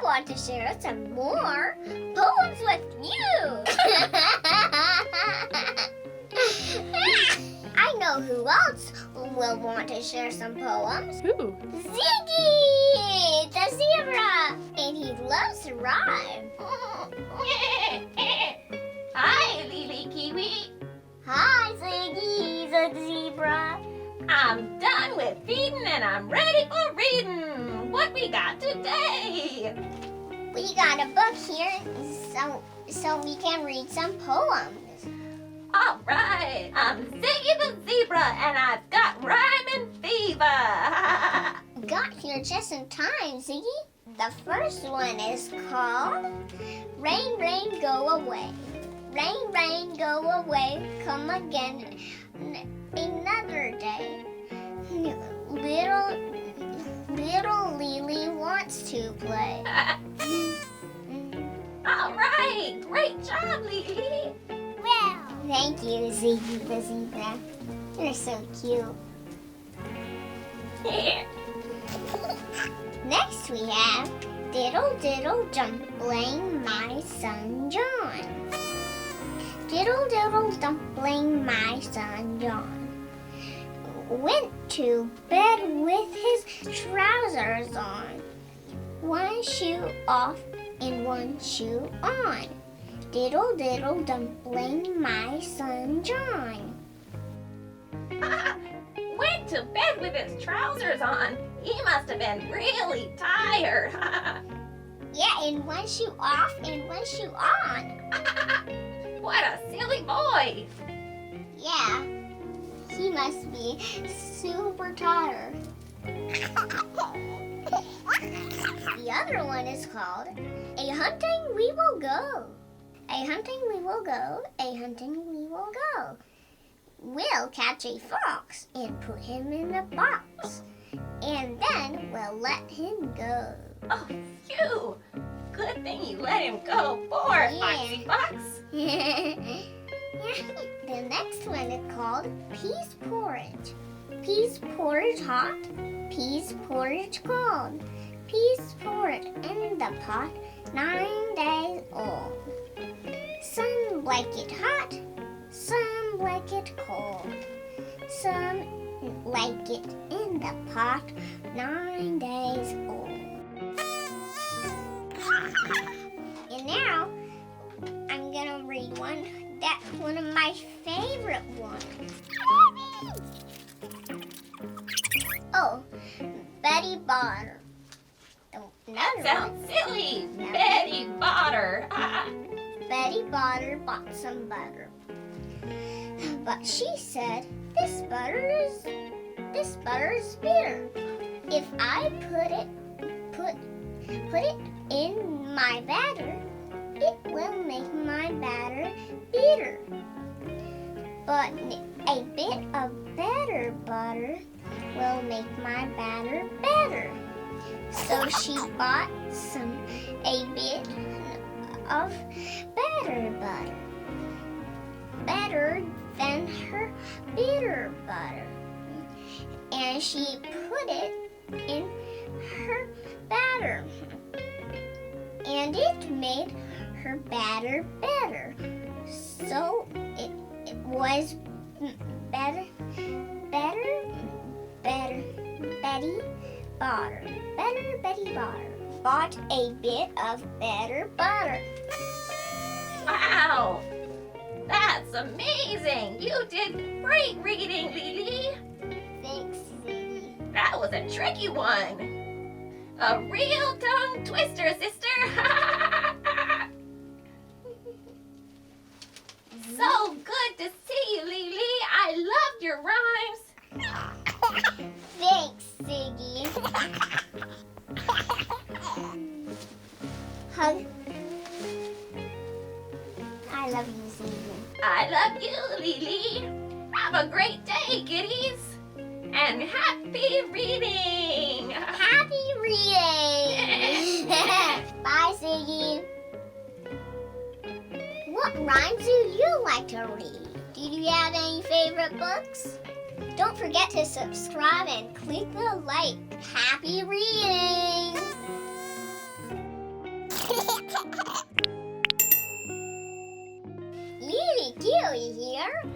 want to share some more poems with you. I know who else will want to share some poems. Who? Ziggy, the zebra, and he loves to rhyme. Hi, Lily Kiwi. Hi, Ziggy, the zebra. I'm done with feeding and I'm ready for reading. What we got today? We got a book here, so we can read some poems. All right, I'm Ziggy the zebra and I've got rhyming fever. Got here just in time, Ziggy. The first one is called Rain, Rain, Go Away. Rain, rain, go away, come again another day. Little Lily wants to play. All right, great job, Lily. Well, thank you, Ziggy the zebra. You're so cute. Next we have Diddle Diddle Dumpling, my son John. Diddle Diddle Dumpling, my son John went to bed with his trousers on. One shoe off and one shoe on. Diddle Diddle Dumpling, my son John. Went to bed with his trousers on. He must have been really tired. Yeah, and one shoe off and one shoe on. What a silly boy. Yeah, he must be super tired. The other one is called A Hunting We Will Go. A hunting we will go, a hunting we will go. We'll catch a fox and put him in a box, and then we'll let him go. Oh, phew. Good thing you let him go, poor Foxy Fox. The next one is called Peas Porridge. Peas porridge hot, peas porridge cold. Peas porridge in the pot, 9 days old. Some like it hot, some like it cold. Some like it in the pot, 9 days old. And now, I'm gonna read one of my favorite ones. Oh, Betty Botter. That sounds silly. Betty Botter. Betty Botter bought some butter. But she said, this butter is bitter. If I put it in my batter, it will make my batter bitter. But a bit of better butter will make my batter better. So she bought a bit of better butter, better than her bitter butter, and she put it in her batter, and it made her batter better. So it was better. Betty Botter bought a bit of better butter. Wow. That's amazing. You did great reading, Lily. Thanks, Ziggy. That was a tricky one. A real tongue twister, sister. So good to see you, Lily. I loved your rhymes. Thanks, Ziggy. Hug. I love you, Ziggy. I love you, Lily. Have a great day, kiddies. And happy reading. Happy reading. Bye, Ziggy. What rhymes do you like to read? Do you have any favorite books? Don't forget to subscribe and click the like. Happy reading! Lily Kiwi here.